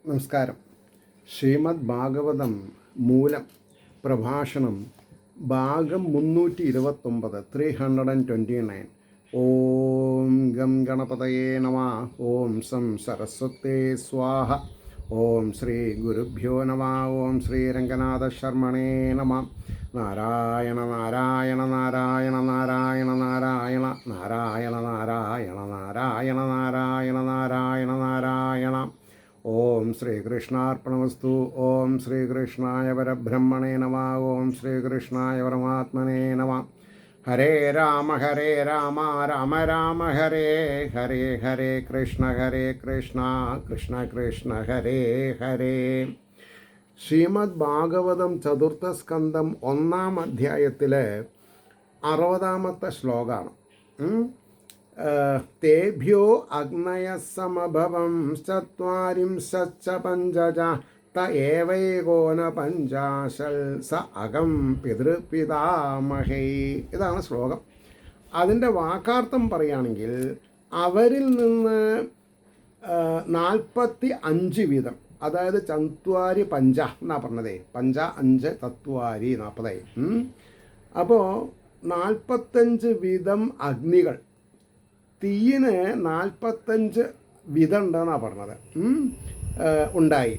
നമസ്കാരം. ശ്രീമദ് ഭാഗവതം മൂലം പ്രഭാഷണം ഭാഗം 329 329. ഓം ഗം ഗണപതയേ നമഃ. ഓം സം സരസ്വതേ സ്വാഹ. ഓം ശ്രീ ഗുരുഭ്യോ നമഃ. ഓം ശ്രീ രംഗനാഥ ശർമ്മണേ നമഃ. നാരായണ നാരായണ നാരായണ നാരായണ നാരായണ നാരായണ നാരായണ നാരായണ നാരായണ നാരായണ നാരായണ. ഓം ശ്രീകൃഷ്ണാർപ്പണമസ്തു. ഓം ശ്രീകൃഷ്ണായ പരബ്രഹ്മണേ നമഃ. ഓം ശ്രീകൃഷ്ണായ പരമാത്മനേ നമഃ. ഹരേ രാമ രാമ രാമ ഹരേ ഹരേ. ഹരേ കൃഷ്ണ കൃഷ്ണ കൃഷ്ണ ഹരേ ഹരേ. ശ്രീമദ് ഭാഗവതം ചതുർത്ഥ സ്കന്ധം 1-ാം അധ്യായത്തിലെ 60-ാമത്തെ ശ്ലോകമാണ്. തേഭ്യോ അഗ്നയസമഭവം ചത്വാരിംശച്ച പഞ്ചജ ത ഏവൈകോന പഞ്ചാശൽ സ അകം പിതൃപിതാമഹേ. ഇതാണ് ശ്ലോകം. അതിൻ്റെ വാക്കാർത്ഥം പറയുകയാണെങ്കിൽ അവരിൽ നിന്ന് 45 വീതം, അതായത് ചത്വാരി പഞ്ച എന്നാ പറഞ്ഞതേ, പഞ്ച 5 തത്വാരി 40. അപ്പോൾ 45 വീതം അഗ്നികൾ, തീയിന് 45 വിധം ഉണ്ടെന്നാണ് പറഞ്ഞത്, ഉണ്ടായി.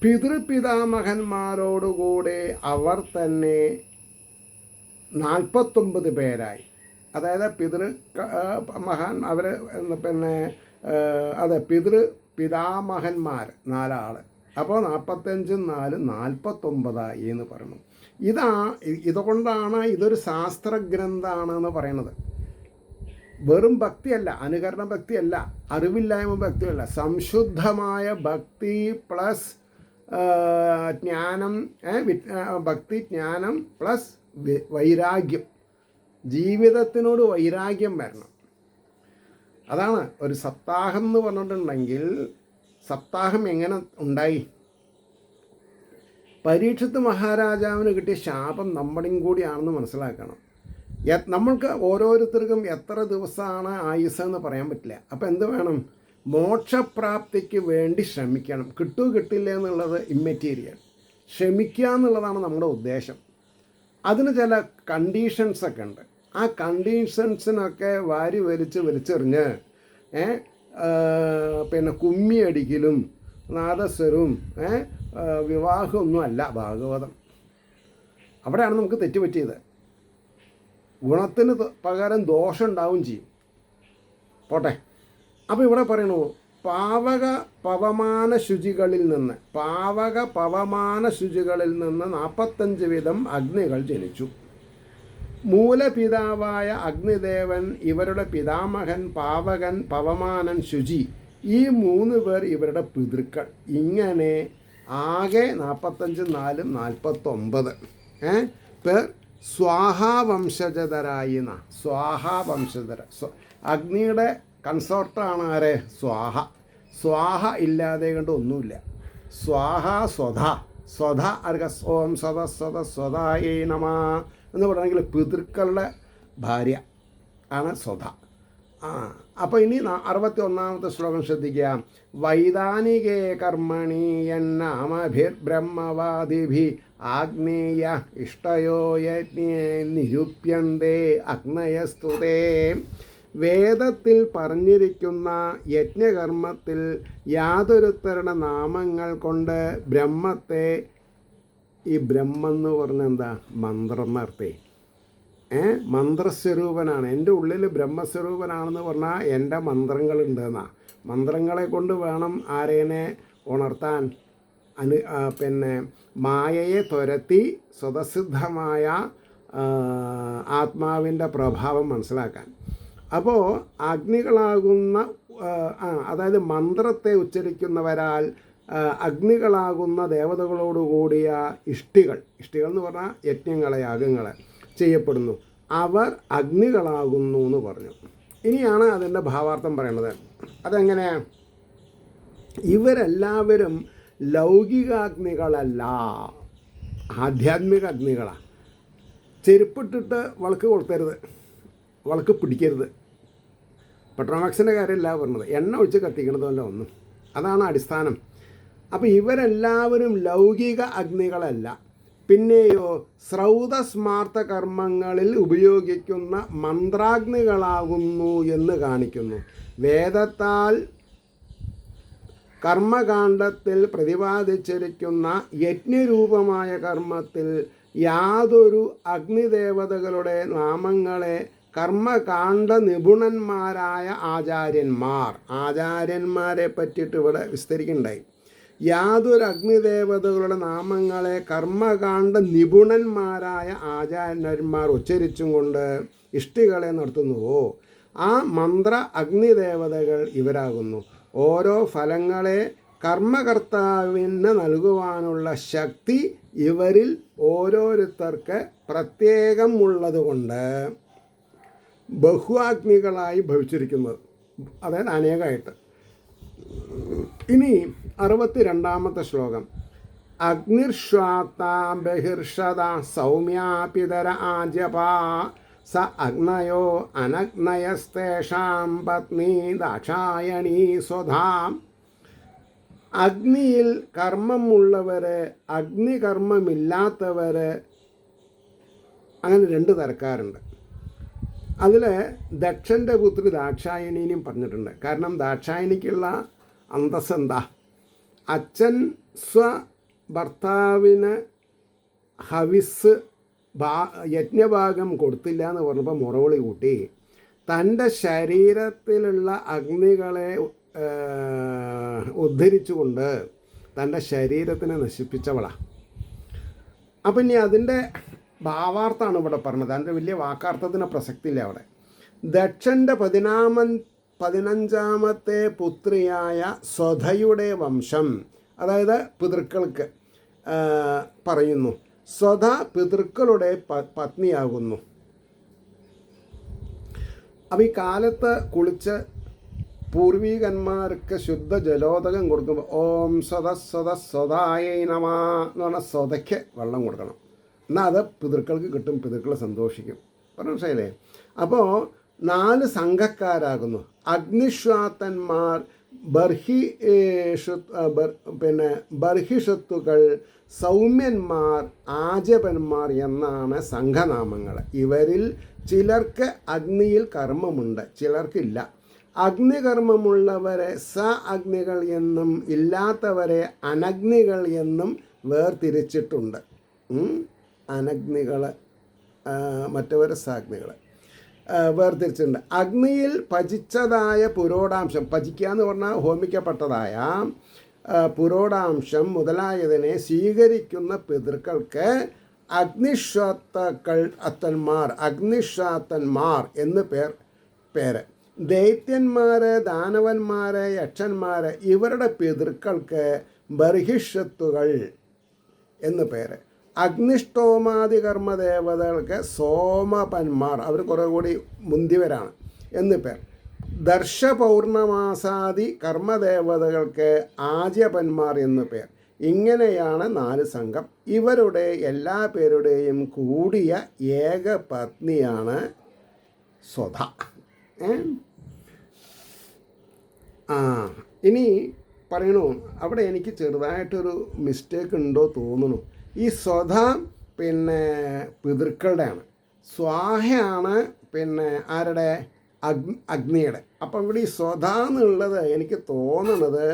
പിതൃപിതാമഹന്മാരോടുകൂടെ അവർ തന്നെ 49 പേരായി. അതായത് അവർ പിതാമഹന്മാർ 4 ആൾ. അപ്പോൾ 45 4 49 എന്ന് പറയുന്നു. ഇതുകൊണ്ടാണ് ഇതൊരു ശാസ്ത്രഗ്രന്ഥമാണെന്ന് പറയുന്നത്. വെറും ഭക്തിയല്ല, അനുകരണ ഭക്തിയല്ല, അറിവില്ലായ്മ ഭക്തിയല്ല, സംശുദ്ധമായ ഭക്തി പ്ലസ് ജ്ഞാനം, ഭക്തി ജ്ഞാനം പ്ലസ് വൈരാഗ്യം. ജീവിതത്തിനോട് വൈരാഗ്യം വരണം. അതാണ് ഒരു സപ്താഹം എന്ന് പറഞ്ഞിട്ടുണ്ടെങ്കിൽ. സപ്താഹം എങ്ങനെ ഉണ്ടായി? പരീക്ഷത്ത് മഹാരാജാവിന് കിട്ടിയ ശാപം നമ്മുടെയും കൂടിയാണെന്ന് മനസ്സിലാക്കണം. നമ്മൾക്ക് ഓരോരുത്തർക്കും എത്ര ദിവസമാണ് ആയുസ് എന്ന് പറയാൻ പറ്റില്ല. അപ്പോൾ എന്ത് വേണം? മോക്ഷപ്രാപ്തിക്ക് വേണ്ടി ശ്രമിക്കണം. കിട്ടില്ല എന്നുള്ളത് ഇമ്മെറ്റീരിയൽ. ശ്രമിക്കുക എന്നുള്ളതാണ് നമ്മുടെ ഉദ്ദേശം. അതിന് ചില കണ്ടീഷൻസൊക്കെ ഉണ്ട്. ആ കണ്ടീഷൻസിനൊക്കെ വലിച്ചെറിഞ്ഞ് പിന്നെ കുമ്മിയടിക്കലും നാദസ്വരവും വിവാഹമൊന്നും അല്ല ഭാഗവതം. അവിടെയാണ് നമുക്ക് തെറ്റുപറ്റിയത്. ഗുണത്തിന് പകരം ദോഷം ഉണ്ടാവും ചെയ്യും. പോട്ടെ. അപ്പോൾ ഇവിടെ പറയണു, പവമാന ശുചികളിൽ നിന്ന് 45 വീതം അഗ്നികൾ ജനിച്ചു. മൂലപിതാവായ അഗ്നിദേവൻ, ഇവരുടെ പിതാമഹൻ പാവകൻ, പവമാനൻ, ശുചി, ഈ 3 പേർ ഇവരുടെ പിതൃക്കൾ. ഇങ്ങനെ ആകെ 45 4 49 പേർ സ്വാഹാവംശജരായി. സ്വാഹാവംശജര, അഗ്നിയുടെ കൺസോർട്ടാണ് ആരെ? സ്വാഹ ഇല്ലാതെ കൊണ്ട് ഒന്നുമില്ല. സ്വാഹ സ്വധ അർഘ ഓം സ്വധായേ നമ എന്ന് പറയണമെങ്കിൽ പിതൃക്കളുടെ ഭാര്യ ആണ് സ്വധ. അപ്പോൾ ഇനി 61-ാമത്തെ ശ്ലോകം ശ്രദ്ധിക്കുക. വൈദാനികേ കർമ്മണി യന്നാമഭിർബ്രഹ്മവാദിഭി ആഗ്നേയ ഇഷ്ടയോ യജ്ഞേ നിരൂപ്യന്തേ അഗ്നയസ്തുതേ. വേദത്തിൽ പറഞ്ഞിരിക്കുന്ന യജ്ഞകർമ്മത്തിൽ യാതൊരുത്തരുടെ നാമങ്ങൾ കൊണ്ട് ബ്രഹ്മത്തെ, ഈ ബ്രഹ്മം എന്ന് പറഞ്ഞാൽ എന്താ? മന്ത്രം എന്നർത്ഥേ. മന്ത്രസ്വരൂപനാണ്. എൻ്റെ ഉള്ളിൽ ബ്രഹ്മസ്വരൂപനാണെന്ന് പറഞ്ഞാൽ എൻ്റെ മന്ത്രങ്ങളുണ്ടെന്നാ. മന്ത്രങ്ങളെ കൊണ്ട് വേണം ആരേനെ ഉണർത്താൻ, പിന്നെ മായയെ തുരത്തി സ്വതസിദ്ധമായ ആത്മാവിൻ്റെ പ്രഭാവം മനസ്സിലാക്കാൻ. അപ്പോൾ അഗ്നികളാകുന്ന, അതായത് മന്ത്രത്തെ ഉച്ചരിക്കുന്നവരാൽ അഗ്നികളാകുന്ന ദേവതകളോടുകൂടിയ ഇഷ്ടികൾ എന്ന് പറഞ്ഞാൽ യജ്ഞങ്ങളെ, യാഗങ്ങളെ ചെയ്യപ്പെടുന്നു. അവർ അഗ്നികളാകുന്നു എന്ന് പറഞ്ഞു. ഇനിയാണ് അതിൻ്റെ ഭാവാർത്ഥം പറയണത്. അതെങ്ങനെയാണ്? ഇവരെല്ലാവരും ലൗകികാഗ്നികളല്ല, ആധ്യാത്മിക അഗ്നികളാണ്. ചെരുപ്പിട്ടിട്ട് വിളക്ക് കൊളുത്തരുത്, വിളക്ക് പിടിക്കരുത്. പെട്രോമാക്സിൻ്റെ കാര്യമല്ല പറഞ്ഞത്, എണ്ണ ഒഴിച്ച് കത്തിക്കണതല്ല ഒന്നും. അതാണ് അടിസ്ഥാനം. അപ്പോൾ ഇവരെല്ലാവരും ലൗകിക അഗ്നികളല്ല. പിന്നെയോ സ്രൗതസ്മാർത്ഥ കർമ്മങ്ങളിൽ ഉപയോഗിക്കുന്ന മന്ത്രാഗ്നികളാകുന്നു എന്ന് കാണിക്കുന്നു. വേദത്താൽ കർമ്മകാണ്ഡത്തിൽ പ്രതിപാദിച്ചിരിക്കുന്ന യജ്ഞരൂപമായ കർമ്മത്തിൽ യാതൊരു അഗ്നിദേവതകളുടെ നാമങ്ങളെ കർമ്മകാണ്ഡ നിപുണന്മാരായ ആചാര്യന്മാരെ പറ്റിയിട്ട് ഇവിടെ വിസ്തരിക്കുന്നുണ്ടായി. യാതൊരു അഗ്നിദേവതകളുടെ നാമങ്ങളെ കർമ്മകാണ്ഡ നിപുണന്മാരായ ആചാര്യന്മാർ ഉച്ചരിച്ചും കൊണ്ട് ഇഷ്ടികളെ നടത്തുന്നുവോ ആ മന്ത്ര അഗ്നിദേവതകൾ ഇവരാകുന്നു. ഓരോ ഫലങ്ങളെ കർമ്മകർത്താവിന് നൽകുവാനുള്ള ശക്തി ഇവരിൽ ഓരോരുത്തർക്ക് പ്രത്യേകം ഉള്ളതുകൊണ്ട് ബഹുഅഗ്നികളായി ഭവിച്ചിരിക്കുന്നത്, അതായത് അനേകമായിട്ട്. ഇനി 62-ാമത്തെ ശ്ലോകം. അഗ്നിർശ്വാത്ത ബഹിർഷത സൗമ്യാപിതര ആജപാ സ അഗ്നയോ അനഗ്നയസ്തേഷാം പത്നി ദാക്ഷായണീ സ്വധാം. അഗ്നിയിൽ കർമ്മമുള്ളവർ, അഗ്നികർമ്മമില്ലാത്തവർ, അങ്ങനെ 2 തരക്കാരുണ്ട്. അതിൽ ദക്ഷൻ്റെ പുത്രി ദാക്ഷായണീനും പറഞ്ഞിട്ടുണ്ട്. കാരണം ദാക്ഷായണിക്കുള്ള അന്തസ്സ് എന്താ? അച്ഛൻ ഭർത്താവിന് ഹവിസ് യജ്ഞഭാഗം കൊടുത്തില്ല എന്ന് പറഞ്ഞപ്പോൾ മുറവിളി കൂട്ടി തൻ്റെ ശരീരത്തിലുള്ള അഗ്നികളെ ഉദ്ധരിച്ചുകൊണ്ട് തൻ്റെ ശരീരത്തിനെ നശിപ്പിച്ചവളാണ്. അപ്പം ഇനി അതിൻ്റെ ഭാവാർത്ഥമാണ് ഇവിടെ പറഞ്ഞത്. അതിൻ്റെ വലിയ വാക്കാർത്ഥത്തിന് പ്രസക്തിയില്ല അവിടെ. ദക്ഷൻ്റെ 15ാമത്തെ പുത്രിയായ സ്വധയുടെ വംശം, അതായത് പിതൃക്കൾക്ക് പറയുന്നു. സ്വധ പിതൃക്കളുടെ പത്നിയാകുന്നു. അപ്പം ഈ കാലത്ത് കുളിച്ച് പൂർവീകന്മാർക്ക് ശുദ്ധ ജലോദകം കൊടുക്കുമ്പോൾ ഓം സ്വതായ നമ എന്ന് പറഞ്ഞാൽ സ്വതയ്ക്ക് വെള്ളം കൊടുക്കണം. എന്നാൽ അത് പിതൃക്കൾക്ക് കിട്ടും, പിതൃക്കൾ സന്തോഷിക്കും. പറഞ്ഞ മനസ്സിലായില്ലേ? അപ്പോൾ 4 സംഘക്കാരാകുന്നു. അഗ്നിശ്വാത്തന്മാർ, ബർഹിഷത്തുകൾ, സൗമ്യന്മാർ, ആജപന്മാർ എന്നാണ് സംഘനാമങ്ങൾ. ഇവരിൽ ചിലർക്ക് അഗ്നിയിൽ കർമ്മമുണ്ട്, ചിലർക്കില്ല. അഗ്നികർമ്മമുള്ളവരെ അഗ്നികൾ എന്നും ഇല്ലാത്തവരെ അനഗ്നികൾ എന്നും വേർതിരിച്ചിട്ടുണ്ട്. അനഗ്നികൾ, മറ്റവർ അഗ്നികൾ വേർതിരിച്ചിട്ടുണ്ട്. അഗ്നിയിൽ പചിച്ചതായ പുരോടാംശം, പചിക്കുക എന്ന് പറഞ്ഞാൽ ഹോമിക്കപ്പെട്ടതായ പുരോടാംശം മുതലായതിനെ സ്വീകരിക്കുന്ന പിതൃക്കൾക്ക് അഗ്നിശ്വാത്തന്മാർ എന്ന് പേര്. ദൈത്യന്മാർ, ദാനവന്മാർ, യക്ഷന്മാർ ഇവരുടെ പിതൃക്കൾക്ക് ബർഹിഷത്തുകൾ എന്ന് പേര്. അഗ്നിഷ്ടോമാദി കർമ്മദേവതകൾക്ക് സോമപന്മാർ, അവർ കുറേ കൂടി മുന്തിയവരാണ് എന്ന് പേർ. ദർശപൗർണമാസാദി കർമ്മദേവതകൾക്ക് ആജ്യപന്മാർ എന്ന് പേർ. ഇങ്ങനെയാണ് 4 സംഘം. ഇവരുടെ എല്ലാ പേരുടെയും കൂടിയ ഏക പത്നിയാണ് സ്വധ. ഇനി പറയണു, അവിടെ എനിക്ക് ചെറുതായിട്ടൊരു മിസ്റ്റേക്ക് ഉണ്ടോ തോന്നുന്നു. ഈ സ്വധ പിതൃക്കളുടെയാണ്, സ്വാഹയാണ് ആരുടെ? അഗ്നിയുടെ. അപ്പം ഇവിടെ ഈ സ്വധ എന്നുള്ളത് എനിക്ക് തോന്നുന്നത്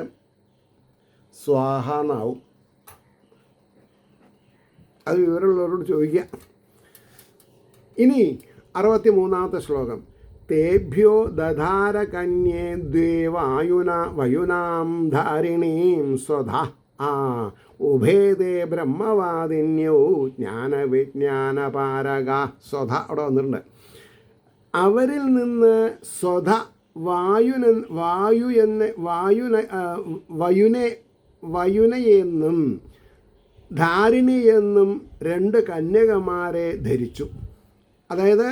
സ്വാഹ എന്നാവും. അത് വിവരമുള്ളവരോട് ചോദിക്കുക. ഇനി 63-ാമത്തെ ശ്ലോകം. തേഭ്യോ ദധാര കന്യേ ദ്വേ വയുനാം ധാരിണീം സ്വധ ഉഭേദേ ബ്രഹ്മവാദിന്യോ ജ്ഞാനവിജ്ഞാനപാരക. സ്വധ അവിടെ വന്നിട്ടുണ്ട്. അവരിൽ നിന്ന് സ്വധ വയുനയെന്നും ധാരിണിയെന്നും 2 കന്യകമാരെ ധരിച്ചു. അതായത്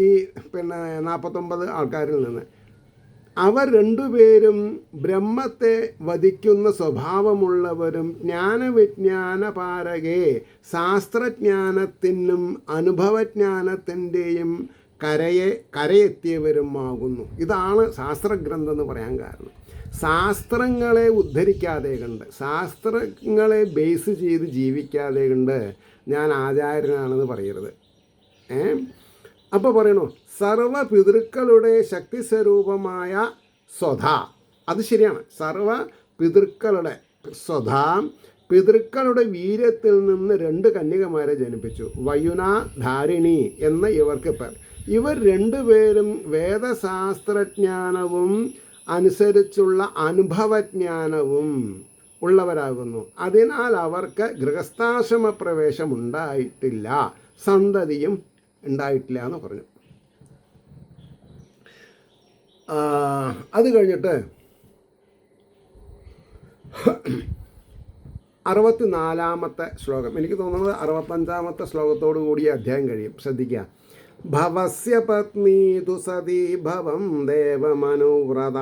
ഈ 49 ആൾക്കാരിൽ നിന്ന് അവർ 2 പേരും ബ്രഹ്മത്തെ വധിക്കുന്ന സ്വഭാവമുള്ളവരും ജ്ഞാനവിജ്ഞാനപാരകേ ശാസ്ത്രജ്ഞാനത്തിനും അനുഭവജ്ഞാനത്തിൻ്റെയും കരയെത്തിയവരുമാകുന്നു. ഇതാണ് ശാസ്ത്രഗ്രന്ഥം എന്ന് പറയാൻ കാരണം. ശാസ്ത്രങ്ങളെ ഉദ്ധരിക്കാതെ കണ്ട്, ശാസ്ത്രങ്ങളെ ബേസ് ചെയ്ത് ജീവിക്കാതെ കണ്ട് ഞാൻ ആചാര്യനാണെന്ന് പറയരുത്. അപ്പോൾ പറയണു സർവ പിതൃക്കളുടെ ശക്തി സ്വരൂപമായ സ്വധ, അത് ശരിയാണ്. സർവ പിതൃക്കളുടെ സ്വധ, പിതൃക്കളുടെ വീര്യത്തിൽ നിന്ന് 2 കന്യകമാരെ ജനിപ്പിച്ചു. വയുന ധാരിണി എന്ന ഇവർക്ക് പേർ. ഇവർ 2 പേരും വേദശാസ്ത്രജ്ഞാനവും അനുസരിച്ചുള്ള അനുഭവജ്ഞാനവും ഉള്ളവരാകുന്നു. അതിനാൽ അവർക്ക് ഗൃഹസ്ഥാശ്രമ പ്രവേശം ഉണ്ടായിട്ടില്ല, സന്തതിയും ഉണ്ടായിട്ടില്ല എന്ന് പറഞ്ഞു. അത് കഴിഞ്ഞിട്ട് 64-ാമത്തെ ശ്ലോകം, എനിക്ക് തോന്നുന്നത് 65-ാമത്തെ ശ്ലോകത്തോടു കൂടി അധ്യായം കഴിയും. ശ്രദ്ധിക്കുക. ഭവസ്യ പത്നി തു സതി ഭവം ദേവമനുവ്രത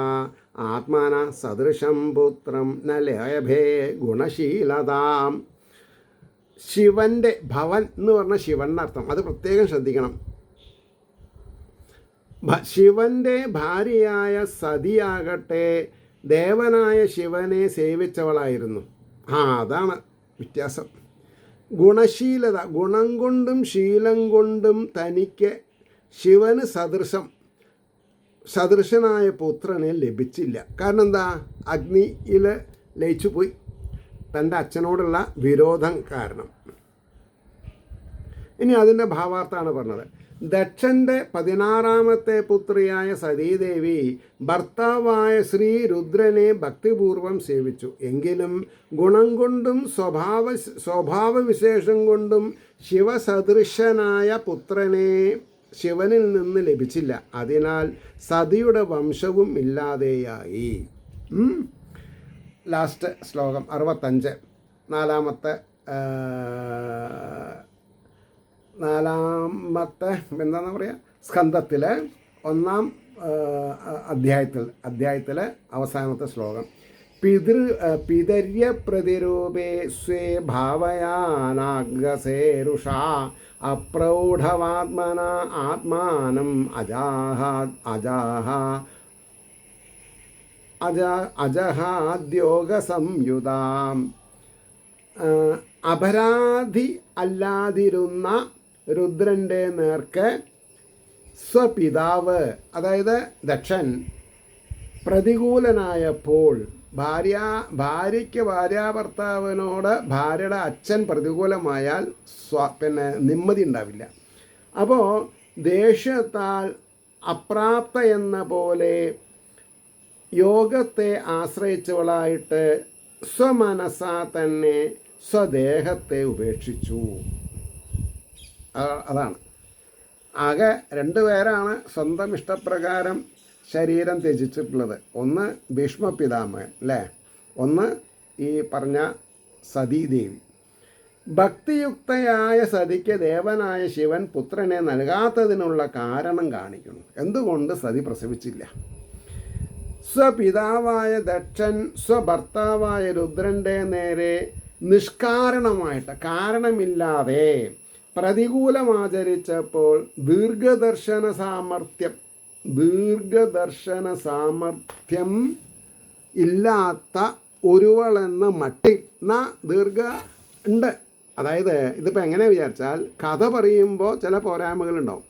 ആത്മന സദൃശം പുത്രം ന ലഭേ ഗുണശീലതാം. ശിവൻ്റെ ഭവൻ എന്ന് പറഞ്ഞാൽ ശിവൻ്റെ അർത്ഥം, അത് പ്രത്യേകം ശ്രദ്ധിക്കണം. ശിവൻ്റെ ഭാര്യയായ സതിയാകട്ടെ ദേവനായ ശിവനെ സേവിച്ചവളായിരുന്നു. അതാണ് വ്യത്യാസം. ഗുണശീലത, ഗുണം കൊണ്ടും ശീലം കൊണ്ടും തനിക്ക് ശിവന് സദൃശനായ പുത്രനെ ലഭിച്ചില്ല. കാരണം എന്താ? അഗ്നിയിൽ ലയിച്ചു പോയി, തൻ്റെ അച്ഛനോടുള്ള വിരോധം കാരണം. ഇനി അതിൻ്റെ ഭാവാർത്ഥാണ് പറഞ്ഞത്. ദക്ഷൻ്റെ 16-ാമത്തെ പുത്രിയായ സതീദേവി ഭർത്താവായ ശ്രീ രുദ്രനെ ഭക്തിപൂർവം സേവിച്ചു. എങ്കിലും ഗുണം കൊണ്ടും സ്വഭാവവിശേഷം കൊണ്ടും ശിവസദൃശനായ പുത്രനെ ശിവനിൽ നിന്ന് ലഭിച്ചില്ല. അതിനാൽ സതിയുടെ വംശവും ഇല്ലാതെയായി. ലാസ്റ്റ് ശ്ലോകം 65, 4-ാമത്തെ എന്താണെന്ന് പറയുക, സ്കന്ധത്തിലെ 1-ാം അധ്യായത്തിലെ അവസാനത്തെ ശ്ലോകം. പിതര്യ പ്രതിരൂപേ സ്വേ ഭാവയാനാഗ്രസേരുഷ അപ്രൗഢവാത്മന ആത്മാനം അജഹാദ്യോഗ സംയുതാം. അപരാധി അല്ലാതിരുന്ന രുദ്രൻ്റെ നേർക്ക് സ്വപിതാവ്, അതായത് ദക്ഷൻ, പ്രതികൂലനായപ്പോൾ ഭാര്യയ്ക്ക് ഭാര്യാഭർത്താവിനോട് ഭാര്യയുടെ അച്ഛൻ പ്രതികൂലമായാൽ നിമ്മതി ഉണ്ടാവില്ല. അപ്പോൾ ദേഷ്യത്താൽ അപ്രാപ്ത എന്ന പോലെ യോഗത്തെ ആശ്രയിച്ചവളായിട്ട് സ്വമനസാ തന്നെ സ്വദേഹത്തെ ഉപേക്ഷിച്ചു. അതാണ്. ആകെ 2 പേരാണ് സ്വന്തം ഇഷ്ടപ്രകാരം ശരീരം ത്യജിച്ചിട്ടുള്ളത്. ഒന്ന് ഭീഷ്മ പിതാമഹൻ അല്ലേ, ഒന്ന് ഈ പറഞ്ഞ സതീദേവി. ഭക്തിയുക്തയായ സതിക്ക് ദേവനായ ശിവൻ പുത്രനെ നൽകാത്തതിനുള്ള കാരണം കാണിക്കുന്നു. എന്തുകൊണ്ട് സതി പ്രസവിച്ചില്ല? സ്വപിതാവായ ദക്ഷൻ സ്വഭർത്താവായ രുദ്രൻ്റെ നേരെ നിഷ്കാരണമായിട്ട്, കാരണമില്ലാതെ പ്രതികൂലമാചരിച്ചപ്പോൾ ദീർഘദർശന സാമർഥ്യം ഇല്ലാത്ത ഒരുവളെന്ന മട്ടിൽ ദീർഘ ഉണ്ട്. അതായത് ഇതിപ്പോൾ എങ്ങനെ വിചാരിച്ചാൽ, കഥ പറയുമ്പോൾ ചില പോരായ്മകളുണ്ടാവും,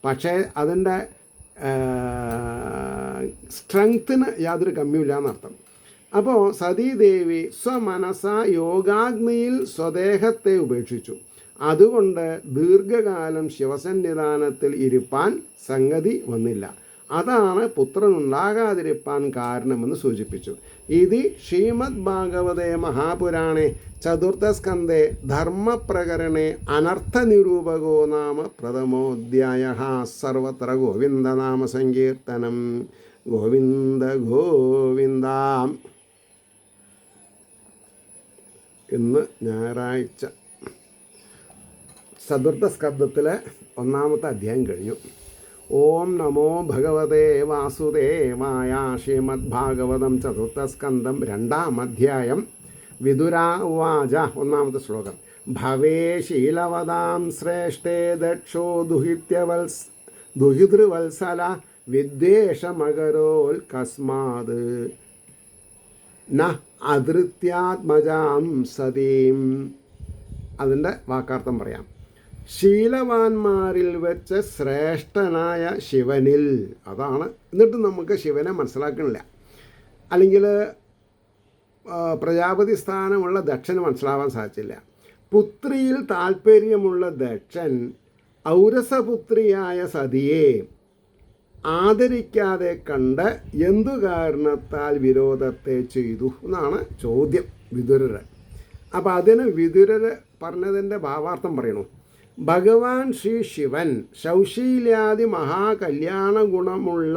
പക്ഷേ അതിൻ്റെ സ്ട്രെങ്ത്തിന് യാതൊരു കമ്മിയില്ല എന്നർത്ഥം. അപ്പോൾ സതീദേവി സ്വമനസ യോഗാഗ്നിയിൽ സ്വദേഹത്തെ ഉപേക്ഷിച്ചു. അതുകൊണ്ട് ദീർഘകാലം ശിവസന്നിധാനത്തിൽ ഇരുപ്പാൻ സംഗതി വന്നില്ല. അതാണ് പുത്രനുണ്ടാകാതിരിപ്പാൻ കാരണമെന്ന് സൂചിപ്പിച്ചു. ഇത് ശ്രീമദ് ഭാഗവതേ മഹാപുരാണേ ചതുർത്ഥസ്കന്ധേ ധർമ്മപ്രകരണേ അനർത്ഥനിരൂപകോ നാമ പ്രഥമോധ്യായഃ. സർവത്ര ഗോവിന്ദനാമ സങ്കീർത്തനം. ഗോവിന്ദ ഗോവിന്ദ. ഇന്ന് ഞായറാഴ്ച ചതുർത്ഥസ്കന്ധത്തിലെ 1-ാമത്തെ അധ്യായം കഴിഞ്ഞു. ഓം നമോ ഭഗവതേ വാസുദേവായ. ശ്രീമദ് ഭാഗവതം ചതുർത്ഥസ്കന്ധം 2-ാം അധ്യായം. വിദുരാവാച. 1-ാമത്തെ ശ്ലോകം. ഭവേ ശീലവതാം ശ്രേഷ്ഠേ ദക്ഷോ ദുഹിതൃവത്സല വിദ്വേഷമകരോൽ കസ്മാത് ന അധൃത്യാത്മജാം സതീം. അതിൻ്റെ വാക്കാർത്ഥം പറയാം. ശീലവാന്മാരിൽ വെച്ച് ശ്രേഷ്ഠനായ ശിവനിൽ. അതാണ്. എന്നിട്ട് നമുക്ക് ശിവനെ മനസ്സിലാക്കണില്ല. അല്ലെങ്കിൽ പ്രജാപതി സ്ഥാനമുള്ള ദക്ഷന് മനസ്സിലാവാൻ സാധിച്ചില്ല. പുത്രിയിൽ താല്പര്യമുള്ള ദക്ഷൻ ഔരസപുത്രിയായ സതിയെ ആദരിക്കാതെ കണ്ട് എന്തു കാരണത്താൽ വിരോധത്തെ ചെയ്തു എന്നാണ് ചോദ്യം വിതുരര്. അപ്പോൾ അതിന് വിതുരര് പറഞ്ഞതിൻ്റെ ഭാവാർത്ഥം പറയണു. ഭഗവാൻ ശ്രീ ശിവൻ ശൗശീല്യാദി മഹാകല്യാണ ഗുണമുള്ള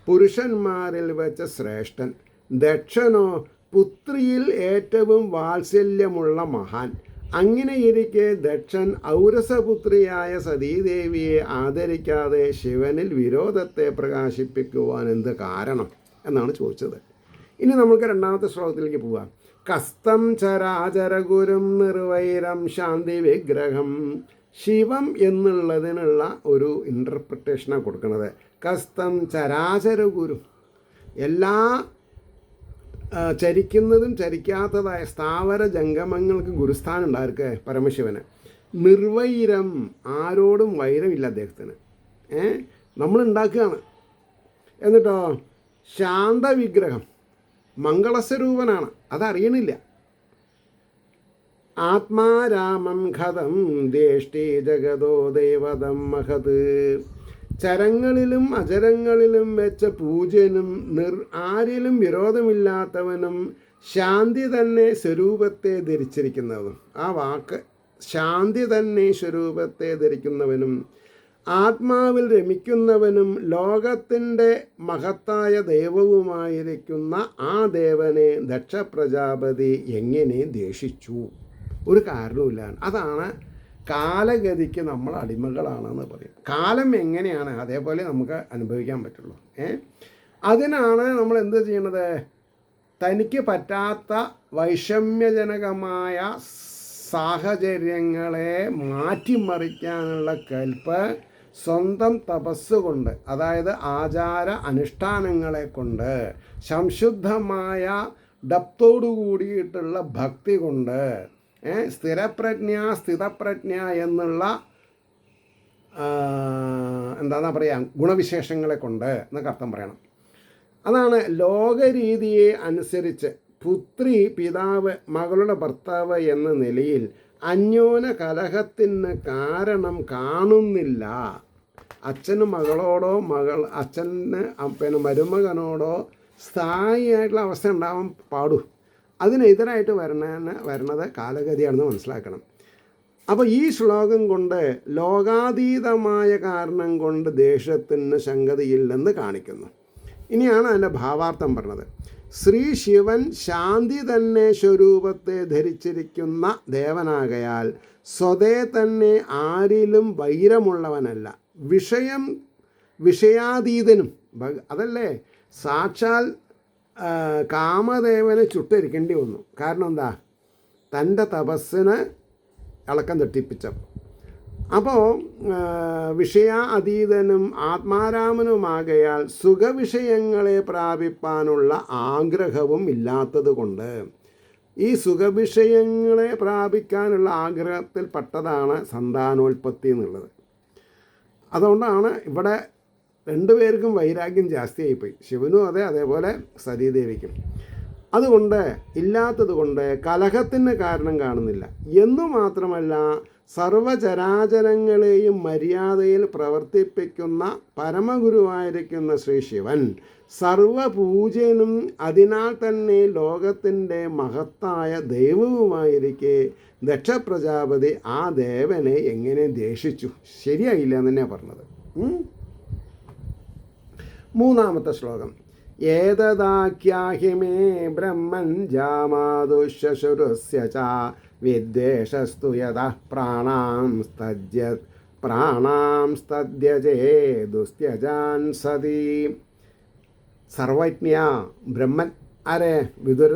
പുരുഷന്മാരിൽ വെച്ച് ശ്രേഷ്ഠൻ. ദക്ഷനോ പുത്രിയിൽ ഏറ്റവും വാത്സല്യമുള്ള മഹാൻ. അങ്ങനെയിരിക്കെ ദക്ഷൻ ഔരസപുത്രിയായ സതീദേവിയെ ആദരിക്കാതെ ശിവനിൽ വിരോധത്തെ പ്രകാശിപ്പിക്കുവാൻ എന്ത് കാരണം എന്നാണ് ചോദിച്ചത്. ഇനി നമുക്ക് രണ്ടാമത്തെ ശ്ലോകത്തിലേക്ക് പോവാം. കസ്തം ചരാചരഗുരും നിർവൈരം ശാന്തി വിഗ്രഹം. ശിവം എന്നുള്ളതിനുള്ള ഒരു ഇൻ്റർപ്രിട്ടേഷനാണ് കൊടുക്കുന്നത്. കസ്തം ചരാചരഗുരു, എല്ലാ ചരിക്കുന്നതും ചരിക്കാത്തതായ സ്ഥാവര ജംഗമങ്ങൾക്ക് ഗുരുസ്ഥാനം ഉണ്ടായിരിക്കെ പരമശിവന്. നിർവൈരം, ആരോടും വൈരമില്ല അദ്ദേഹത്തിന്. നമ്മളുണ്ടാക്കുകയാണ്. എന്നിട്ടോ ശാന്തവിഗ്രഹം, മംഗളസ്വരൂപനാണ്, അതറിയണില്ല. ആത്മാരാമം ഖതം ദേഷ്ടി ജഗതോ ദേവതം മഹത്. ചരങ്ങളിലും അചരങ്ങളിലും വെച്ച പൂജ്യനും ആരിലും വിരോധമില്ലാത്തവനും ശാന്തി തന്നെ സ്വരൂപത്തെ ധരിച്ചിരിക്കുന്നവനും. ആ വാക്ക് ശാന്തി തന്നെ സ്വരൂപത്തെ ധരിക്കുന്നവനും ആത്മാവിൽ രമിക്കുന്നവനും ലോകത്തിൻ്റെ മഹത്തായ ദൈവവുമായിരിക്കുന്ന ആ ദേവനെ ദക്ഷ പ്രജാപതി എങ്ങനെ ദേഷിച്ചു? ഒരു കാരണവുമില്ല. അതാണ് കാലഗതിക്ക് നമ്മൾ അടിമകളാണെന്ന് പറയും. കാലം എങ്ങനെയാണ് അതേപോലെ നമുക്ക് അനുഭവിക്കാൻ പറ്റുള്ളൂ. അതിനാണ് നമ്മൾ എന്ത് ചെയ്യണത്? തനിക്ക് പറ്റാത്ത വൈഷമ്യജനകമായ സാഹചര്യങ്ങളെ മാറ്റിമറിക്കാനുള്ള കൽപ്പ് സ്വന്തം തപസ് കൊണ്ട്, അതായത് ആചാര അനുഷ്ഠാനങ്ങളെ കൊണ്ട്, സംശുദ്ധമായ ഡപ്തോടു കൂടിയിട്ടുള്ള ഭക്തി കൊണ്ട്, സ്ഥിതപ്രജ്ഞ എന്നുള്ള എന്താണെന്നാ പറയുക, ഗുണവിശേഷങ്ങളെ കൊണ്ട് എന്നൊക്കെ അർത്ഥം പറയണം. അതാണ് ലോകരീതിയെ അനുസരിച്ച് പുത്രി പിതാവ് മകളുടെ ഭർത്താവ് എന്ന നിലയിൽ അന്യോന കലഹത്തിന് കാരണം കാണുന്നില്ല. അച്ഛന് മകളോടോ അച്ഛന് മരുമകനോടോ സ്ഥായിയായിട്ടുള്ള അവസ്ഥ ഉണ്ടാവാൻ പാടൂ. അതിനെതിരായിട്ട് വരണത് കാലഗതിയാണെന്ന് മനസ്സിലാക്കണം. അപ്പോൾ ഈ ശ്ലോകം കൊണ്ട് ലോകാതീതമായ കാരണം കൊണ്ട് ദേഷ്യത്തിന് ശങ്കതിയില്ലെന്ന് കാണിക്കുന്നു. ഇനിയാണ് അതിൻ്റെ ഭാവാർത്ഥം പറഞ്ഞത്. ശ്രീ ശിവൻ ശാന്തി തന്നെ സ്വരൂപത്തെ ധരിച്ചിരിക്കുന്ന ദേവനാകയാൽ സ്വതേ തന്നെ ആരിലും വൈരമുള്ളവനല്ല. വിഷയാതീതനും. അതല്ലേ സാക്ഷാൽ കാമദേവനെ ചുട്ടരിക്കേണ്ടി വന്നു. കാരണം എന്താ? തൻ്റെ തപസ്സിന് ഇളക്കം തെറ്റിപ്പിച്ചപ്പോൾ. അപ്പോൾ വിഷയാതീതനും ആത്മാരാമനുമാകയാൽ സുഖവിഷയങ്ങളെ പ്രാപിപ്പാനുള്ള ആഗ്രഹവും ഇല്ലാത്തത് കൊണ്ട്, ഈ സുഖവിഷയങ്ങളെ പ്രാപിക്കാനുള്ള ആഗ്രഹത്തിൽപ്പെട്ടതാണ് സന്താനോൽപത്തി എന്നുള്ളത്. അതുകൊണ്ടാണ് ഇവിടെ രണ്ടുപേർക്കും വൈരാഗ്യം ജാസ്തിയായിപ്പോയി. ശിവനും അതേപോലെ സതീദേവിക്കും. അതുകൊണ്ട് ഇല്ലാത്തത് കൊണ്ട് കലഹത്തിന് കാരണം കാണുന്നില്ല എന്നു മാത്രമല്ല, സർവചരാചരങ്ങളെയും മര്യാദയിൽ പ്രവർത്തിപ്പിക്കുന്ന പരമഗുരുവായിരിക്കുന്ന ശ്രീ ശിവൻ സർവപൂജ്യനും അതിനാൽ തന്നെ ലോകത്തിൻ്റെ മഹത്തായ ദൈവവുമായിരിക്കെ ദക്ഷപ്രജാപതി ആ ദേവനെ എങ്ങനെ ദേഷിച്ചു? ശരിയായില്ല എന്ന് തന്നെയാണ് പറഞ്ഞത്. മൂന്നാമത്തെ ശ്ലോകം. ഏതദാഖ്യാഹിമേ ബ്രഹ്മൻ ജാമാദുശുരസ്യ ച വിദ്വേഷസ്തു യതഃ പ്രാണാം സ്തദ്യജേദുസ്ത്യജാൻ സതി. സർവജ്ഞ ബ്രഹ്മൻ ആരെ? വിതുര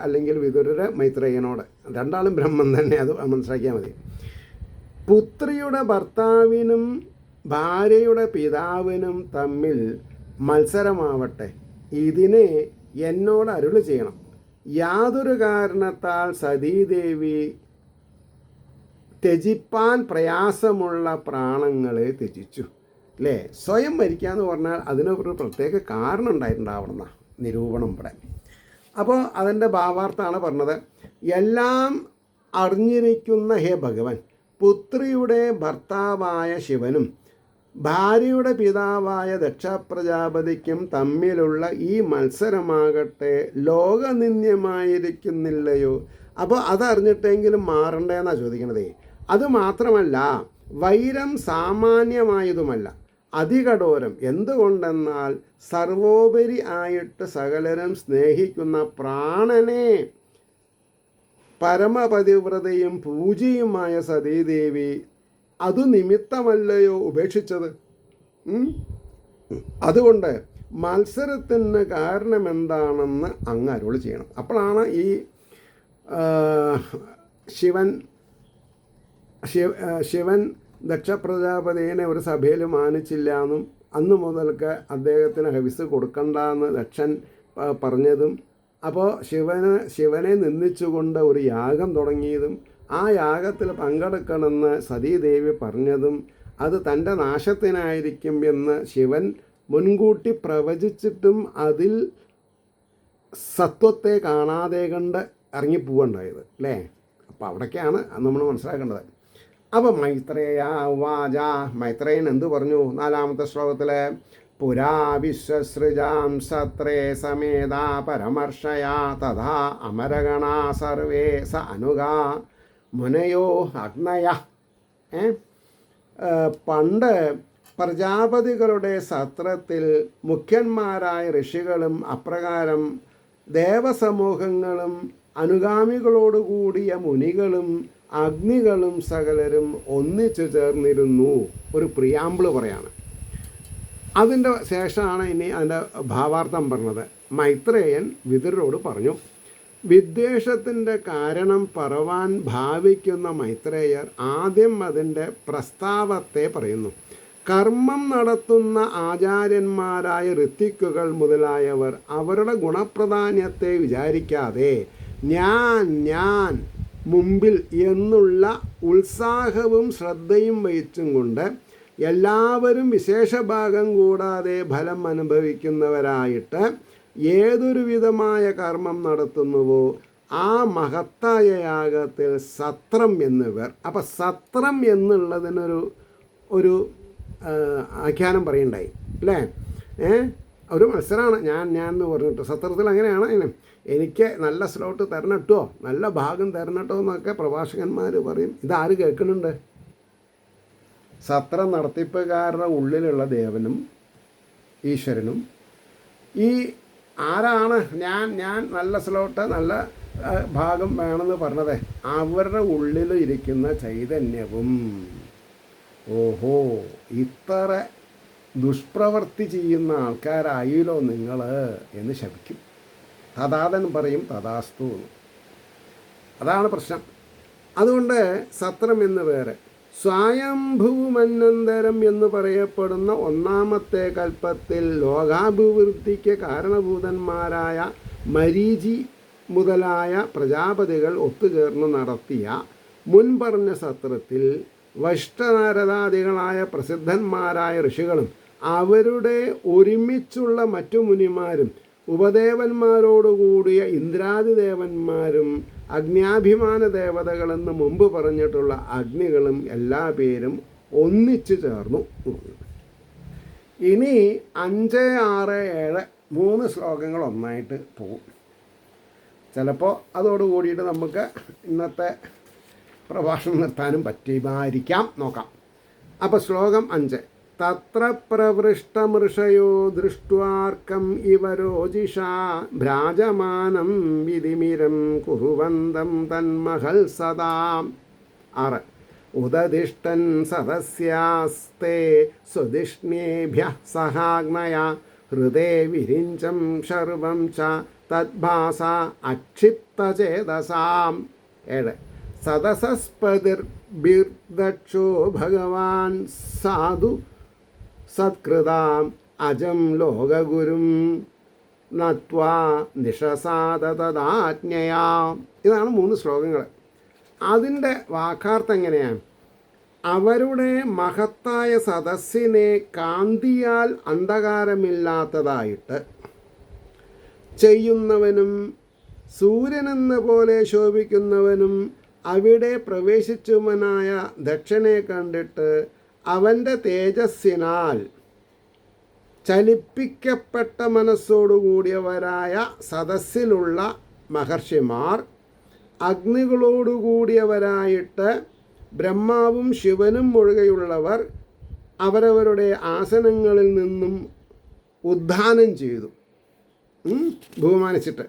അല്ലെങ്കിൽ വിതുരര് മൈത്രേയനോട്. രണ്ടാളും ബ്രഹ്മൻ തന്നെ, അത് മനസ്സിലാക്കിയാൽ മതി. പുത്രിയുടെ ഭർത്താവിനും ഭാര്യയുടെ പിതാവിനും തമ്മിൽ മത്സരമാവട്ടെ, ഇതിനെ എന്നോട് അരുളി ചെയ്യണം. യാതൊരു കാരണത്താൽ സതീദേവി ത്യജിപ്പാൻ പ്രയാസമുള്ള പ്രാണങ്ങളെ ത്യജിച്ചു. അല്ലേ? സ്വയം മരിക്കുക എന്ന് പറഞ്ഞാൽ അതിനൊരു പ്രത്യേക കാരണം ഉണ്ടായിട്ടുണ്ടാവണം നിരൂപണം ഇവിടെ. അപ്പോൾ അതിൻ്റെ ഭാവാർത്ഥാണ് പറഞ്ഞത്. എല്ലാം അറിഞ്ഞിരിക്കുന്ന ഹേ ഭഗവൻ, പുത്രിയുടെ ഭർത്താവായ ശിവനും ഭാര്യയുടെ പിതാവായ ദക്ഷപ്രജാപതിക്കും തമ്മിലുള്ള ഈ മത്സരമാകട്ടെ ലോകനിന്ദ്യമായിരിക്കുന്നില്ലയോ? അപ്പോൾ അതറിഞ്ഞിട്ടെങ്കിലും മാറണ്ടേന്നാണ് ചോദിക്കണതേ. അതുമാത്രമല്ല, വൈരം സാമാന്യമായതുമല്ല, അതികഠോരം. എന്തുകൊണ്ടെന്നാൽ സർവോപരി ആയിട്ട് സകലരും സ്നേഹിക്കുന്ന പ്രാണനെ പരമപതിവ്രതയും പൂജ്യയുമായ സതീദേവി അതു നിമിത്തമല്ലയോ ഉപേക്ഷിച്ചത്? അതുകൊണ്ട് മത്സരത്തിന് കാരണമെന്താണെന്ന് അങ്ങ് അരുളി ചെയ്യണം. അപ്പോഴാണ് ഈ ശിവൻ ദക്ഷപ്രജാപതിയെ ഒരു സഭയിൽ മാനിച്ചില്ല എന്നും അന്നു മുതൽക്ക് അദ്ദേഹത്തിന് ഹവിസ് കൊടുക്കണ്ടെന്ന് ദക്ഷൻ പറഞ്ഞതും, അപ്പോൾ ശിവനെ നിന്ദിച്ചുകൊണ്ട് ഒരു യാഗം തുടങ്ങിയതും ആ യാഗത്തിൽ പങ്കെടുക്കണമെന്ന് സതീദേവി പറഞ്ഞതും അത് തൻ്റെ നാശത്തിനായിരിക്കും എന്ന് ശിവൻ മുൻകൂട്ടി പ്രവചിച്ചിട്ടും അതിൽ സത്വത്തെ കാണാതെ കണ്ട് ഇറങ്ങിപ്പോവുണ്ടായത് അല്ലേ? അപ്പോൾ അവിടേക്കാണ് നമ്മൾ മനസ്സിലാക്കേണ്ടത്. അപ്പോൾ മൈത്രേയ വാച, മൈത്രേയൻ എന്തു പറഞ്ഞു? 4-ാമത്തെ ശ്ലോകത്തിൽ പുരാ വിശ്വസൃജാം സത്രേ സമേതാ പരമർഷയാ തഥാ അമരഗണാ സർവേ സ അനുഗാ മുനയോ അഗ്നയ. പണ്ട് പ്രജാപതികളുടെ സത്രത്തിൽ മുഖ്യന്മാരായ ഋഷികളും അപ്രകാരം ദേവസമൂഹങ്ങളും അനുഗാമികളോടുകൂടിയ മുനികളും അഗ്നികളും സകലരും ഒന്നിച്ചു ചേർന്നിരുന്നു. ഒരു പ്രിയാമ്പിള് പറയാണ്. അതിൻ്റെ ശേഷമാണ് ഇനി അതിൻ്റെ ഭാവാർത്ഥം പറഞ്ഞത്. മൈത്രേയൻ വിതുരരോട് പറഞ്ഞു. വിദ്വേഷത്തിൻ്റെ കാരണം പറവാൻ ഭാവിക്കുന്ന മൈത്രേയർ ആദ്യം അതിൻ്റെ പ്രസ്താവത്തെ പറയുന്നു. കർമ്മം നടത്തുന്ന ആചാര്യന്മാരായ ഋത്വിക്കുകൾ മുതലായവർ അവരുടെ ഗുണപ്രധാന്യത്തെ വിചാരിക്കാതെ ഞാൻ മുമ്പിൽ എന്നുള്ള ഉത്സാഹവും ശ്രദ്ധയും വഹിച്ചും കൊണ്ട് എല്ലാവരും വിശേഷഭാഗം കൂടാതെ ഫലം അനുഭവിക്കുന്നവരായിട്ട് ഏതൊരു വിധമായ കർമ്മം നടത്തുന്നുവോ ആ മഹത്തായ യാഗത്തിൽ സത്രം എന്നിവർ. അപ്പം സത്രം എന്നുള്ളതിനൊരു ആഖ്യാനം പറയണ്ടായി അല്ലേ? ഒരു മത്സരമാണ് ഞാൻ എന്ന് പറഞ്ഞിട്ട്. സത്രത്തിൽ അങ്ങനെയാണ്. എനിക്ക് നല്ല സ്ലോട്ട് തരണട്ടോ, നല്ല ഭാഗം തരണട്ടോ എന്നൊക്കെ പ്രഭാഷകന്മാർ പറയും. ഇതാര് കേൾക്കുന്നുണ്ട്? സത്രം നടത്തിപ്പുകാരുടെ ഉള്ളിലുള്ള ദേവനും ഈശ്വരനും ഈ ആരാണ് ഞാൻ നല്ല സ്ലോട്ട് നല്ല ഭാഗം വേണമെന്ന് പറഞ്ഞത്? അവരുടെ ഉള്ളിൽ ഇരിക്കുന്ന ചൈതന്യവും ഓഹോ ഇത്ര ദുഷ്പ്രവൃത്തി ചെയ്യുന്ന ആൾക്കാരായില്ലോ നിങ്ങൾ എന്ന് ശപിക്കും. തഥാതൻ പറയും തഥാസ്തു. അതാണ് പ്രശ്നം. അതുകൊണ്ട് സത്രം എന്ന് വേറെ. സ്വയംഭൂമന്നന്തരം എന്ന് പറയപ്പെടുന്ന 1-ാമത്തെ കൽപ്പത്തിൽ ലോകാഭിവൃദ്ധിക്ക് കാരണഭൂതന്മാരായ മരീചി മുതലായ പ്രജാപതികൾ ഒത്തുചേർന്ന് നടത്തിയ മുൻപറഞ്ഞ സത്രത്തിൽ വൈഷ്ണനാരദാദികളായ പ്രസിദ്ധന്മാരായ ഋഷികളും അവരുടെ ഒരുമിച്ചുള്ള മറ്റു മുനിമാരും ഉപദേവന്മാരോടുകൂടിയ ഇന്ദ്രാദിദേവന്മാരും അഗ്ന്യാഭിമാന ദേവതകളെന്ന് മുമ്പ് പറഞ്ഞിട്ടുള്ള അഗ്നികളും എല്ലാ പേരും ഒന്നിച്ചു ചേർന്നു. ഇനി 5, 6, 7 3 ശ്ലോകങ്ങൾ ഒന്നായിട്ട് പോകും. ചിലപ്പോൾ അതോടുകൂടിയിട്ട് നമുക്ക് ഇന്നത്തെ പ്രഭാഷണം നിർത്താനും പറ്റുമായിരിക്കാം. നോക്കാം. അപ്പോൾ ശ്ലോകം 5. തത്ര പ്രവൃഷ്ടമൃഷയോ ദൃഷ്ട്വാർക്കം ഇവ രോജിഷാ ഭ്രാജമാനം വിധിമിരം കുറുവന്തം തന്മഹൽ സദാ. 6. ഉദതിഷ്ടൻ സദസ്യാസ്തേ സ്വദിഷ്ണേഭ്യ സഹാഗ്നയ ഹൃദേ വിരിഞ്ചം ശർവം ച തദ്ഭാസ അക്ഷിപ്തചേതസാം. 7. സദസസ്പതിർബിർദക്ഷോ ഭഗവാൻ സാധു സത്കൃതാം അജം ലോകഗുരും നത്വാ നിഷസാദതദാജ്ഞയാ. ഇതാണ് 3 ശ്ലോകങ്ങൾ. അതിൻ്റെ വാക്കാർത്ഥം എങ്ങനെയാണ്? അവരുടെ മഹത്തായ സദസ്സിനെ കാന്തിയാൽ അന്ധകാരമില്ലാത്തതായിട്ട് ചെയ്യുന്നവനും സൂര്യനെന്ന പോലെ ശോഭിക്കുന്നവനും അവിടെ പ്രവേശിച്ചവനായ ദക്ഷനെ കണ്ടിട്ട് അവൻ്റെ തേജസ്സിനാൽ ചലിപ്പിക്കപ്പെട്ട മനസ്സോടുകൂടിയവരായ സദസ്സിലുള്ള മഹർഷിമാർ അഗ്നികളോടുകൂടിയവരായിട്ട് ബ്രഹ്മാവും ശിവനും ഒഴികെയുള്ളവർ അവരവരുടെ ആസനങ്ങളിൽ നിന്നും ഉദ്ധാനം ചെയ്തു, ബഹുമാനിച്ചിട്ട്.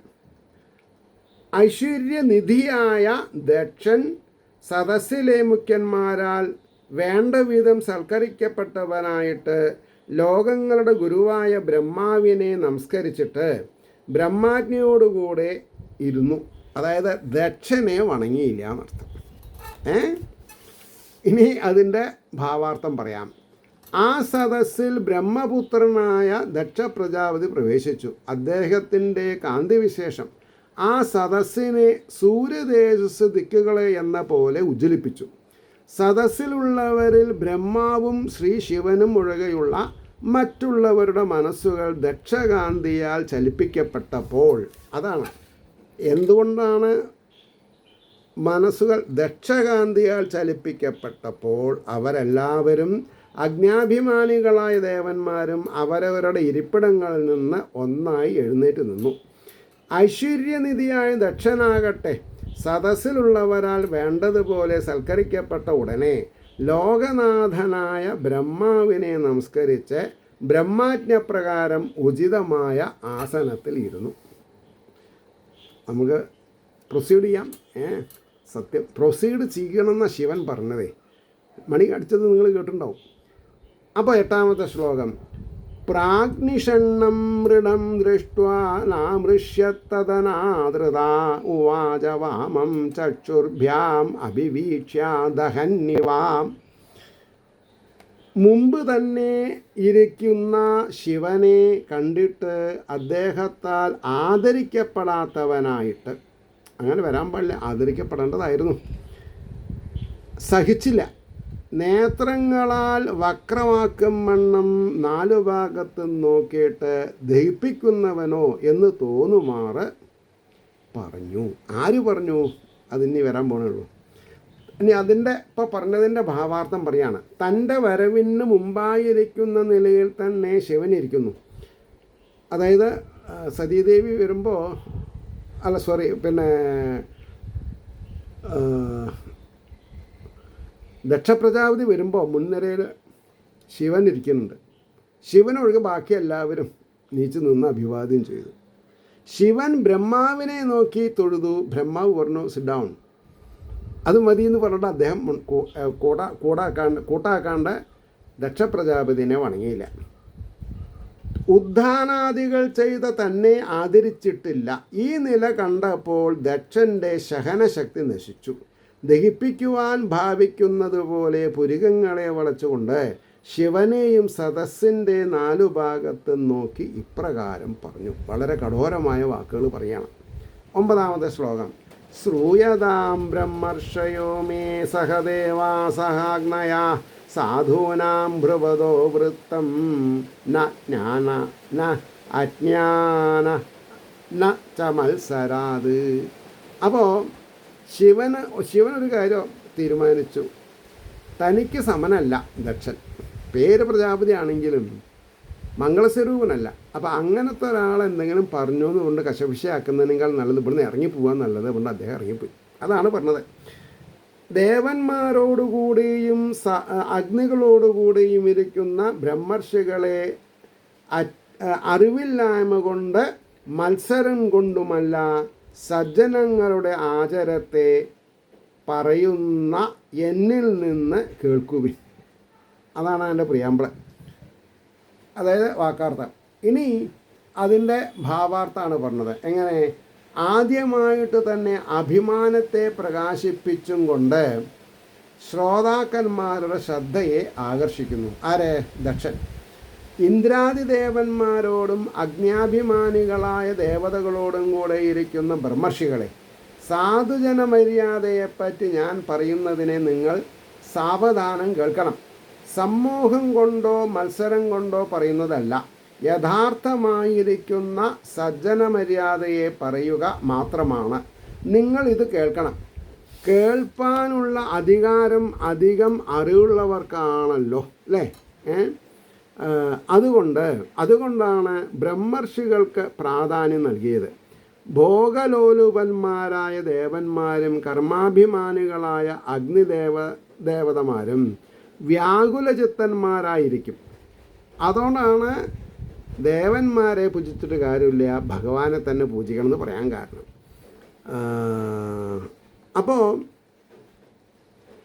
ഐശ്വര്യനിധിയായ ദക്ഷൻ സദസ്സിലെ മുഖ്യന്മാരാൽ വേണ്ട വിധം സൽക്കരിക്കപ്പെട്ടവനായിട്ട് ലോകങ്ങളുടെ ഗുരുവായ ബ്രഹ്മാവിനെ നമസ്കരിച്ചിട്ട് ബ്രഹ്മാജ്ഞയോടുകൂടെ ഇരുന്നു. അതായത് ദക്ഷനെ വണങ്ങിയില്ല എന്നർത്ഥം. ഇനി അതിൻ്റെ ഭാവാർത്ഥം പറയാം. ആ സദസ്സിൽ ബ്രഹ്മപുത്രനായ ദക്ഷ പ്രജാപതി പ്രവേശിച്ചു. അദ്ദേഹത്തിൻ്റെ കാന്തിവിശേഷം ആ സദസ്സിനെ സൂര്യതേജസ് ദിക്കുകളെ എന്ന പോലെ ഉജ്ജ്വലിപ്പിച്ചു. സദസ്സിലുള്ളവരിൽ ബ്രഹ്മാവും ശ്രീ ശിവനും ഒഴികെയുള്ള മറ്റുള്ളവരുടെ മനസ്സുകൾ ദക്ഷകാന്തിയാൽ ചലിപ്പിക്കപ്പെട്ടപ്പോൾ, അതാണ് എന്തുകൊണ്ടാണ് മനസ്സുകൾ ദക്ഷകാന്തിയാൽ ചലിപ്പിക്കപ്പെട്ടപ്പോൾ അവരെല്ലാവരും അജ്ഞാഭിമാനികളായ ദേവന്മാരും അവരവരുടെ ഇരിപ്പിടങ്ങളിൽ നിന്ന് ഒന്നായി എഴുന്നേറ്റ് നിന്നു. ഐശ്വര്യനിധിയായ ദക്ഷനാകട്ടെ സദസ്സിലുള്ളവരാൽ വേണ്ടതുപോലെ സൽക്കരിക്കപ്പെട്ട ഉടനെ ലോകനാഥനായ ബ്രഹ്മാവിനെ നമസ്കരിച്ച് ബ്രഹ്മാജ്ഞപ്രകാരം ഉചിതമായ ആസനത്തിൽ ഇരുന്നു. നമുക്ക് പ്രൊസീഡ് ചെയ്യാം. സത്യം പ്രൊസീഡ് ചെയ്യണമെന്ന ശിവൻ പറഞ്ഞതേ. മണി അടിച്ചത് നിങ്ങൾ കേട്ടിട്ടുണ്ടാവും. അപ്പോൾ 8ാമത്തെ ശ്ലോകം. പ്രാഗ്നിഷണ്ണം മൃഡം ദൃഷ്ട്വാ നാമൃഷ്യത്തദനാദൃതാ ഉവാച വാമം ചക്ഷുർഭ്യാം അഭിവീക്ഷ്യ ദഹന്യവാം. മുമ്പ് തന്നെ ഇരിക്കുന്ന ശിവനെ കണ്ടിട്ട് അദ്ദേഹത്താൽ ആദരിക്കപ്പെടാത്തവനായിട്ട്, അങ്ങനെ വരാൻ പാടില്ല, ആദരിക്കപ്പെടേണ്ടതായിരുന്നു, സഹിച്ചില്ല. നേത്രങ്ങളാൽ വക്രമാക്കും വണ്ണം 4 ഭാഗത്തും നോക്കിയിട്ട് ദഹിപ്പിക്കുന്നവനോ എന്ന് തോന്നുമാറ് പറഞ്ഞു. ആര് പറഞ്ഞു? അതിനി വരാൻ പോണുള്ളൂ. ഇനി അതിൻ്റെ ഇപ്പോൾ പറഞ്ഞതിൻ്റെ ഭാവാർത്ഥം പറയാണ്. തൻ്റെ വരവിന് മുമ്പായിരിക്കുന്ന നിലയിൽ തന്നെ ശിവനിരിക്കുന്നു. അതായത് സതീദേവി വരുമ്പോൾ, ദക്ഷപ്രജാപതി വരുമ്പോൾ മുൻനിരയിൽ ശിവൻ ഇരിക്കുന്നുണ്ട്. ശിവനൊഴികെ ബാക്കി എല്ലാവരും നീച്ചു നിന്ന് അഭിവാദ്യം ചെയ്തു. ശിവൻ ബ്രഹ്മാവിനെ നോക്കി തൊഴുതു. ബ്രഹ്മാവ് പറഞ്ഞു സിറ്റ് ഡൗൺ. അത് മതി എന്ന് പറഞ്ഞിട്ട് അദ്ദേഹം കൂട്ടാക്കാണ്ട് ദക്ഷപ്രജാപതിനെ വണങ്ങിയില്ല. ഉദ്ധാനാദികൾ ചെയ്ത തന്നെ ആദരിച്ചിട്ടില്ല. ഈ നില കണ്ടപ്പോൾ ദക്ഷൻ്റെ ശഹനശക്തി നശിച്ചു. ദഹിപ്പിക്കുവാൻ ഭാവിക്കുന്നത് പോലെ പുരികങ്ങളെ വളച്ചുകൊണ്ട് ശിവനെയും സദസ്സിൻ്റെ 4 ഭാഗത്തും നോക്കി ഇപ്രകാരം പറഞ്ഞു. വളരെ കഠോരമായ വാക്കുകൾ പറയണം. 9ാമത്തെ ശ്ലോകം. ശ്രൂയതാം ബ്രഹ്മർഷയോ മേ സഹദേവാ സഹാഗ്നയാ സാധൂനാം ഭ്രുവതോ വൃത്തം ന ജ്ഞാന ന അജ്ഞാന ന ച മത്സരാത്. അപ്പോൾ ശിവനൊരു കാര്യം തീരുമാനിച്ചു. തനിക്ക് സമനല്ല ദക്ഷൻ. പേര് പ്രജാപതി ആണെങ്കിലും മംഗളസ്വരൂപനല്ല. അപ്പോൾ അങ്ങനത്തെ ഒരാൾ എന്തെങ്കിലും പറഞ്ഞു എന്നുകൊണ്ട് കശപിശയാക്കുന്നതിനേക്കാൾ നല്ലത് ഇവിടുന്ന് ഇറങ്ങിപ്പോകാൻ നല്ലത് കൊണ്ട് അദ്ദേഹം ഇറങ്ങിപ്പോയി. അതാണ് പറഞ്ഞത്. ദേവന്മാരോടുകൂടിയും അഗ്നികളോടുകൂടിയും ഇരിക്കുന്ന ബ്രഹ്മർഷികളെ അറിവില്ലായ്മ കൊണ്ട് മത്സരം കൊണ്ടുമല്ല സജ്ജനങ്ങളുടെ ആചാരത്തെ പറയുന്ന എന്നിൽ നിന്ന് കേൾക്കുവിൻ. അതാണ് എൻ്റെ പ്രിയാമ്പിള, അതായത് വാക്കാർത്ഥം. ഇനി അതിൻ്റെ ഭാവാർത്ഥമാണ് പറഞ്ഞത്. എങ്ങനെ? ആദ്യമായിട്ട് തന്നെ അഭിമാനത്തെ പ്രകാശിപ്പിച്ചും കൊണ്ട് ശ്രോതാക്കന്മാരുടെ ശ്രദ്ധയെ ആകർഷിക്കുന്നു. ആരെ? ദക്ഷൻ. ഇന്ദ്രാദിദേവന്മാരോടും അജ്ഞാഭിമാനികളായ ദേവതകളോടും കൂടെ ഇരിക്കുന്ന ബ്രഹ്മർഷികളെ, സാധുജന മര്യാദയെപ്പറ്റി ഞാൻ പറയുന്നതിനെ നിങ്ങൾ സാവധാനം കേൾക്കണം. സമൂഹം കൊണ്ടോ മത്സരം കൊണ്ടോ പറയുന്നതല്ല. യഥാർത്ഥമായിരിക്കുന്ന സജ്ജന മര്യാദയെ പറയുക മാത്രമാണ്. നിങ്ങൾ ഇത് കേൾക്കണം. കേൾപ്പാനുള്ള അധികാരം അധികം അറിവുള്ളവർക്കാണല്ലോ, അല്ലേ? അതുകൊണ്ടാണ് ബ്രഹ്മർഷികൾക്ക് പ്രാധാന്യം നൽകിയത്. ഭോഗലോലുപന്മാരായ ദേവന്മാരും കർമാഭിമാനികളായ ദേവതമാരും വ്യാകുലചിത്തന്മാരായിരിക്കും. അതുകൊണ്ടാണ് ദേവന്മാരെ പൂജിച്ചിട്ട് കാര്യമില്ല, ഭഗവാനെ തന്നെ പൂജിക്കണം എന്ന് പറയാൻ കാരണം. അപ്പോൾ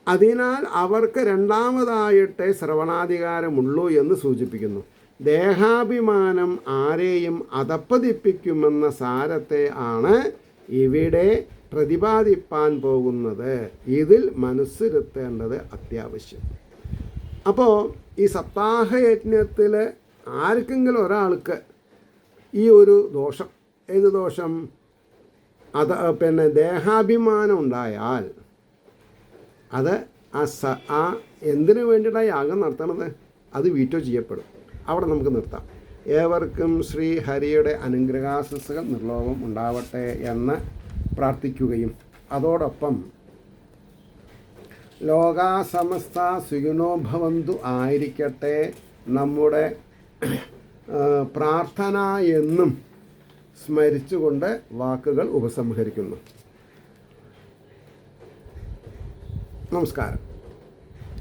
അതിനാൽ അവർക്ക് രണ്ടാമതായിട്ടേ ശ്രവണാധികാരമുള്ളൂ എന്ന് സൂചിപ്പിക്കുന്നു. ദേഹാഭിമാനം ആരെയും അധപ്പതിപ്പിക്കുമെന്ന സാരത്തെ ആണ് ഇവിടെ പ്രതിപാദിപ്പാൻ പോകുന്നത്. ഇതിൽ മനസ്സിരുത്തേണ്ടത് അത്യാവശ്യം. അപ്പോൾ ഈ സപ്താഹയജ്ഞത്തിൽ ആർക്കെങ്കിലും ഒരാൾക്ക് ഈ ഒരു ദോഷം, ഏത് ദോഷം? ദേഹാഭിമാനം ഉണ്ടായാൽ അത് ആ എന്തിനു വേണ്ടിയിട്ടാണ് യാഗം നടത്തണത് അത് വീറ്റോ ചെയ്യപ്പെടും. അവിടെ നമുക്ക് നിർത്താം. ഏവർക്കും ശ്രീ ഹരിയുടെ അനുഗ്രഹാശസ്സുകൾ നിർലോഭം ഉണ്ടാവട്ടെ എന്ന് പ്രാർത്ഥിക്കുകയും അതോടൊപ്പം ലോകാ സമസ്ത സുഖിനോ ഭവന്തു ആയിരിക്കട്ടെ നമ്മുടെ പ്രാർത്ഥന എന്നും സ്മരിച്ചുകൊണ്ട് വാക്കുകൾ ഉപസംഹരിക്കുന്നു. നമസ്കാരം.